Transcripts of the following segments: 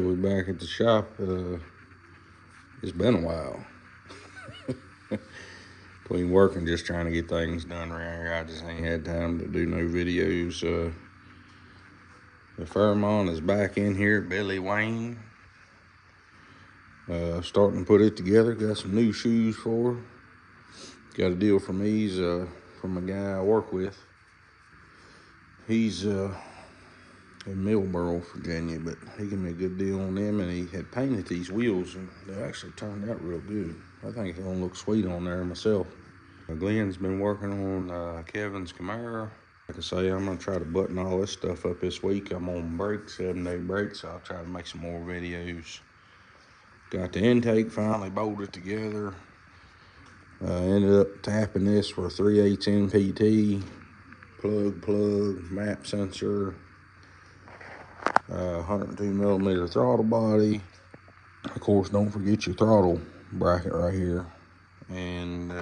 Alright, we're back at the shop. It's been a while. Between work and just trying to get things done around here, I just ain't had time to do no videos. The Fairmont is back in here, Billy Wayne. Starting to put it together. Got some new shoes for her. Got a deal from these from a guy I work with. He's in Millboro, Virginia, but he gave me a good deal on them, and he had painted these wheels, and they actually turned out real good. I think it's gonna look sweet on there myself. Glenn's been working on Kevin's Camaro. Like I say, I'm gonna try to button all this stuff up this week. I'm on break, 7-day break, so I'll try to make some more videos. Got the intake finally bolted together. Ended up tapping this for 3/8 NPT, plug, map sensor, 102mm throttle body. Of course, don't forget your throttle bracket right here. And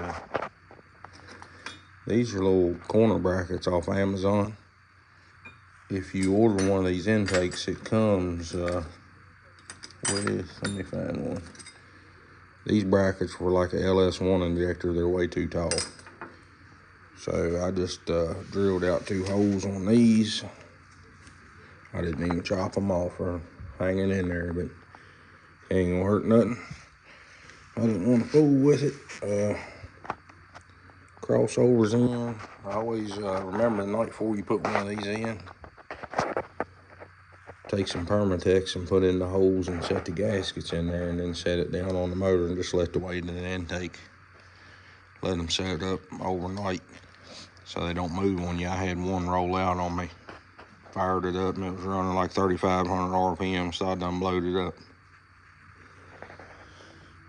these are little corner brackets off Amazon. If you order one of these intakes, it comes with, let me find one. These brackets were like a LS1 injector. They're way too tall. So I just drilled out 2 holes on these. I didn't even chop them off or hanging in there, but ain't gonna hurt nothing. I didn't want to fool with it. Crossovers in. I always remember the night before you put one of these in, take some Permatex and put in the holes and set the gaskets in there, and then set it down on the motor and just let the weight in the intake. Let them set up overnight so they don't move on you. I had one roll out on me. Fired it up and it was running like 3,500 RPM, so I done blowed it up.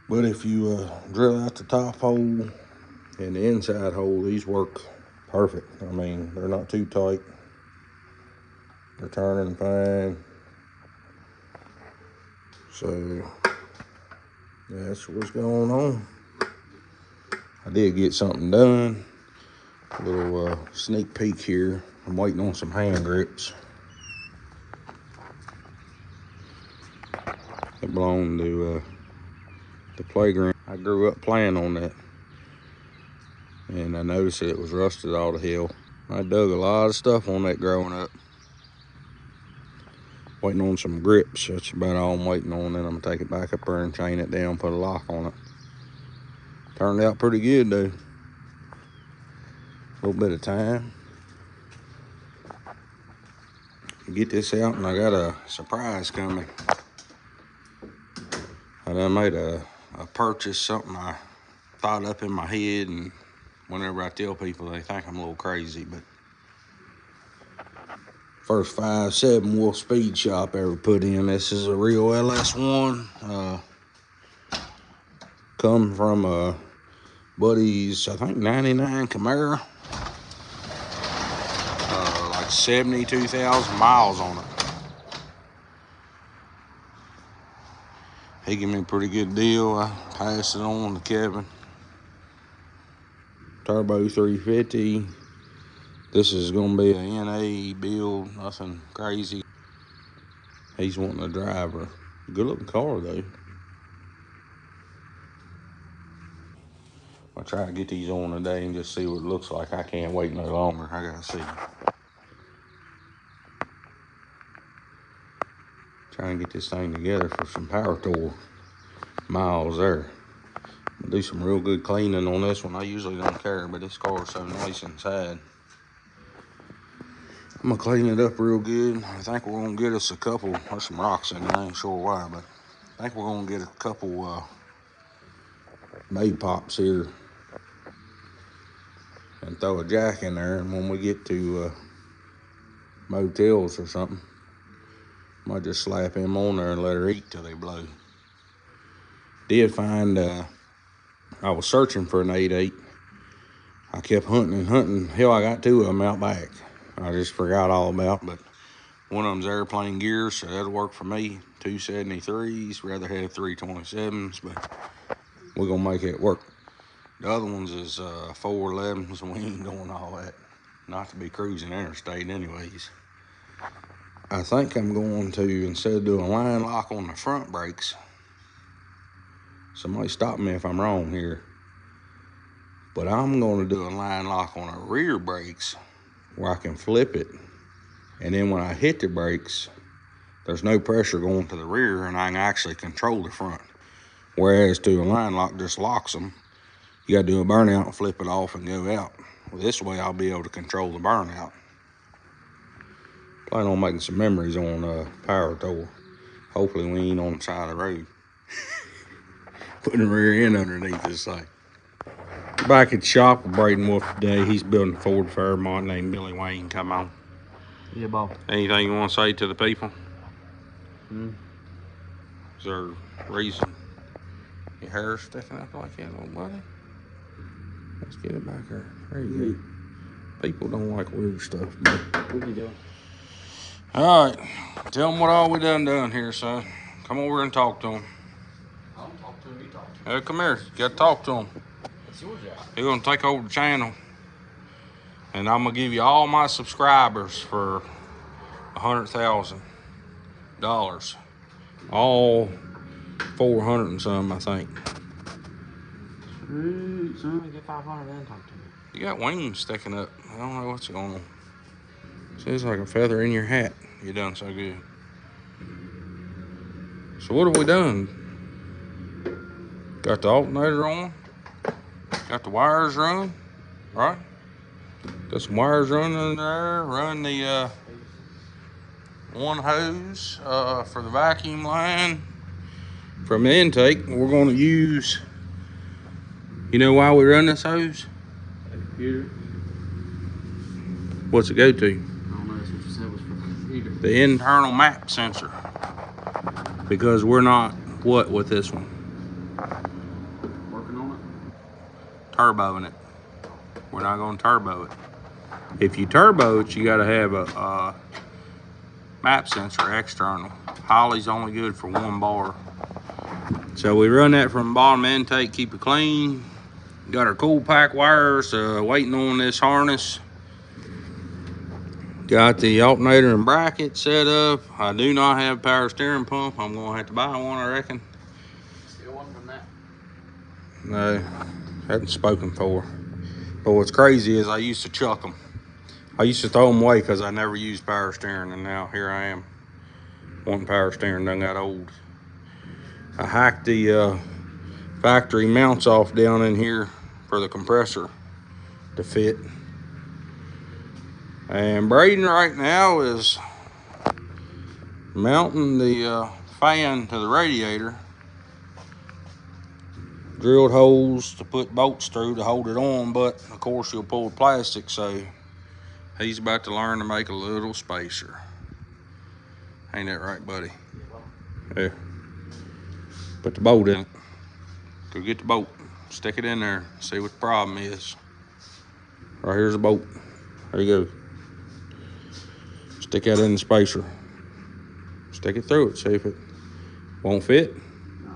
But if you drill out the top hole and the inside hole, these work perfect. I mean, they're not too tight. They're turning fine. So that's what's going on. I did get something done. A little sneak peek here. I'm waiting on some hand grips. They belong to the playground. I grew up playing on that, and I noticed that it was rusted all to hell. I dug a lot of stuff on that growing up. Waiting on some grips. That's about all I'm waiting on. Then I'm gonna take it back up there and chain it down, put a lock on it. Turned out pretty good though. A little bit of time. Get this out, and I got a surprise coming. I done made a purchase, something I thought up in my head, and whenever I tell people, they think I'm a little crazy, but first 5.7 wolf speed shop ever put in. This is a real LS1. Come from a buddy's, I think, 99 Camaro. Like 72,000 miles on it. He gave me a pretty good deal. I passed it on to Kevin. Turbo 350. This is gonna be a NA build, nothing crazy. He's wanting a driver. Good looking car though. I'll try to get these on today and just see what it looks like. I can't wait no longer. I gotta see. Try and get this thing together for some power tour miles there. I'll do some real good cleaning on this one. I usually don't care, but this car is so nice inside. I'm gonna clean it up real good. I think we're gonna get us a couple. There's some rocks in there. I ain't sure why, but I think we're gonna get a couple May pops here and throw a jack in there. And when we get to motels or something, might just slap him on there and let her eat till they blow. Did find I was searching for an 8.8. I kept hunting and hunting. Hell, I got 2 of them out back. I just forgot all about, but one of them's airplane gear, so that'll work for me. 273s, rather have 327s, but we're gonna make it work. The other ones is 411s, and we ain't doing all that. Not to be cruising interstate anyways. I think I'm going to, instead of doing line lock on the front brakes, somebody stop me if I'm wrong here, but I'm going to do a line lock on the rear brakes where I can flip it. And then when I hit the brakes, there's no pressure going to the rear and I can actually control the front. Whereas to a line lock just locks them. You got to do a burnout and flip it off and go out. Well, this way I'll be able to control the burnout. Plan on making some memories on power tool. Hopefully we ain't on the side of the road. Putting the rear end underneath this thing. Back at the shop with Braden Wolf today. He's building a Ford Fairmont named Billy Wayne. Come on. Yeah, boss. Anything you want to say to the people? Is there a reason your hair's sticking up like that, little buddy? Let's get it back there. There you go. People don't like weird stuff, but what are you doing? All right, tell them what all we done here, son. Come over and talk to them. I don't talk to him, you talk to him. Hey, come here. You got to talk to them. It's your job. You're going to take over the channel, and I'm going to give you all my subscribers for $100,000. All 400 and some, I think. Sweet, son. Get 500 and talk to me. You got wings sticking up. I don't know what's going on. Seems like a feather in your hat. You done so good. So what have we done? Got the alternator on. Got the wires run, right? Got some wires running in there. Run the one hose for the vacuum line from the intake. We're going to use, you know why we run this hose? A computer. What's it go to? I don't know, that's what you said was for the computer. The internal map sensor. Because we're not, what with this one? Working on it? Turboing it. We're not going to turbo it. If you turbo it, you got to have a map sensor external. Holly's only good for 1 bar. So we run that from the bottom intake, keep it clean. Got our cool pack wires waiting on this harness. Got the alternator and bracket set up. I do not have a power steering pump. I'm gonna have to buy one, I reckon. Still one from that? No, hadn't spoken for. But what's crazy is I used to chuck them. I used to throw them away because I never used power steering, and now here I am. One power steering done got old. I hacked the factory mounts off down in here for the compressor to fit. And Braden right now is mounting the fan to the radiator. Drilled holes to put bolts through to hold it on, but of course you'll pull the plastic, so he's about to learn to make a little spacer. Ain't that right, buddy? Yeah. Put the bolt in it. Go get the bolt. Stick it in there. See what the problem is. Right here's the bolt. There you go. Stick that in the spacer. Stick it through it. See if it won't fit. No.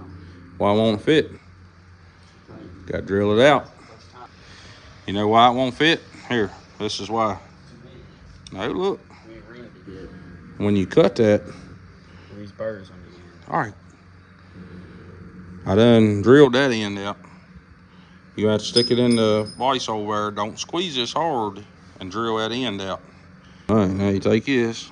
Why won't it fit? Got to drill it out. You know why it won't fit? Here, this is why. No, look. When you cut that. These burrs on the end. All right. I done drilled that end out. You have to stick it in the vise over there. Don't squeeze this hard and drill that end out. All right, now you take this.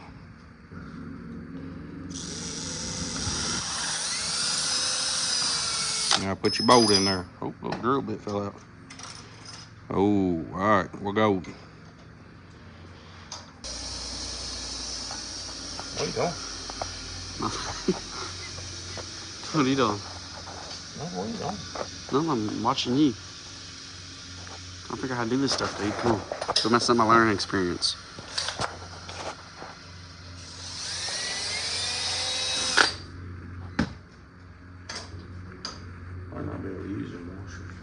Now put your bolt in there. Oh, little drill bit fell out. Oh, all right, we're golden. What are you doing? What are you doing? No, what are you doing? No, I'm watching you. I don't figure out how to do this stuff, dude. Come on. Don't mess up my learning experience. Might not be able to use them washers.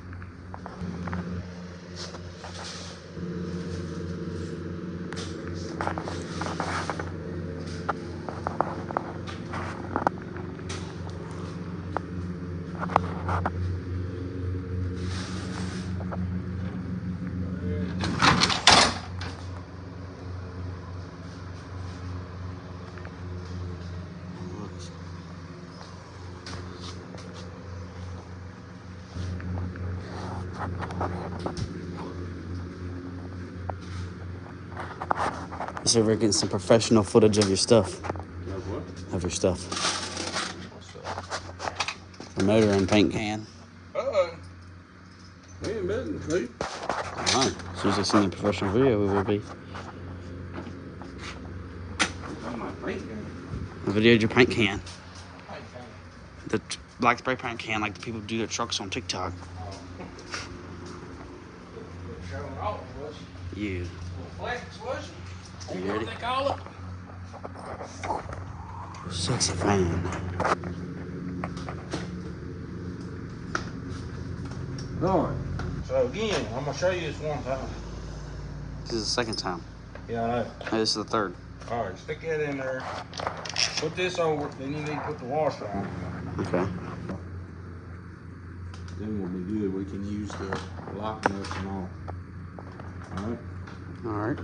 Let's see if we're getting some professional footage of your stuff. Of what? Of your stuff. What's up? The motor and paint can. We ain't betting, Pete. Alright. As soon as I see any professional video, we will be. My paint can. I videoed your paint can. Paint can. The black spray paint can, like the people do their trucks on TikTok. Showing off, was You. flex, was You ready? What they call it? Sexy fan. Alright. So again, I'm gonna show you this one time. This is the second time. Yeah, I know. Hey, this is the third. Alright, stick that in there. Put this over, then you need to put the washer on. Okay. Then we'll be good. We can use the lock nuts and all. Alright. Alright.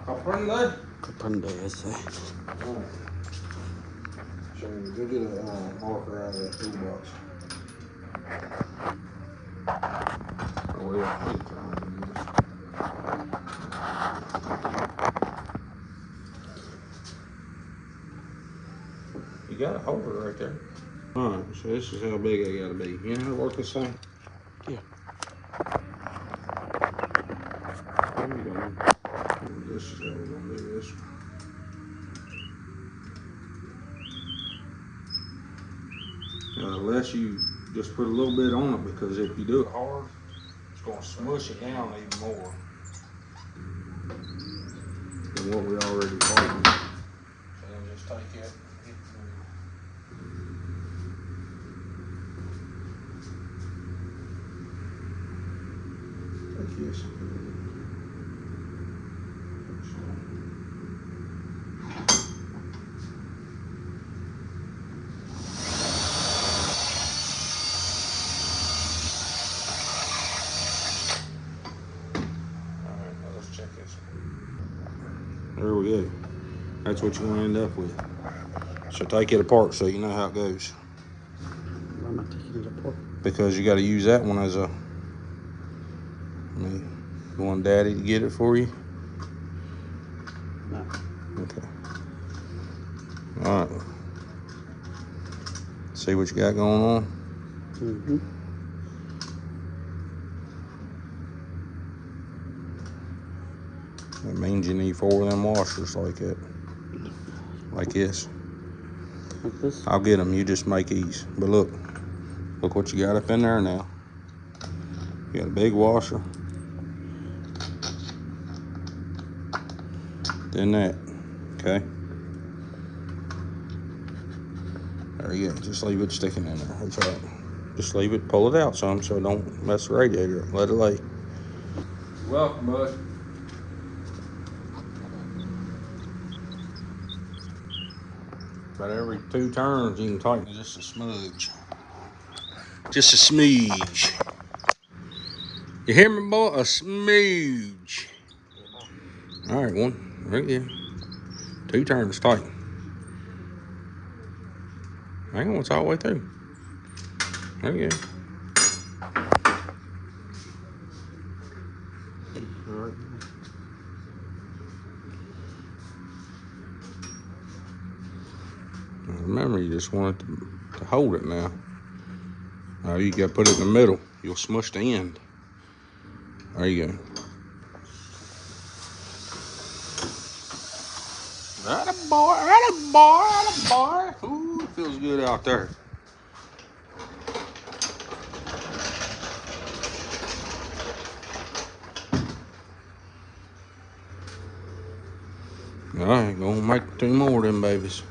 Comprende? Comprende, I say. Alright. So go get a marker out of that toolbox. Oh, well, I think you got a holder right there. Alright, so this is how big I gotta be. You know how to work this thing? Yeah. There you go. This is how we're gonna do this. Unless you just put a little bit on it, because if you do it hard, it's gonna smush it down even more than what we already farmed. So then just take it. Take this. There we go. That's what you're going to end up with. So take it apart so you know how it goes. Why am I taking it apart? Because you got to use that one as a... you want Daddy to get it for you? No. Okay. All right. See what you got going on? Mm-hmm. That means you need 4 of them washers like that. Like this. Like this? I'll get them. You just make these. But look. Look what you got up in there now. You got a big washer. Then that. Okay. There you go. Just leave it sticking in there. That's right. Just leave it. Pull it out some so don't mess the radiator up. Let it lay. You're welcome, bud. About every 2 turns, you can tighten just a smudge. Just a smidge. You hear me, boy? A smidge. All right, one. Right there. 2 turns tight. Hang on, it's all the way through. There you go. All right. Remember, you just want it to hold it now. Now you got to put it in the middle. You'll smush the end. There you go. Atta boy, atta boy, atta boy. Ooh, it feels good out there. All right, gonna make 2 more of them babies.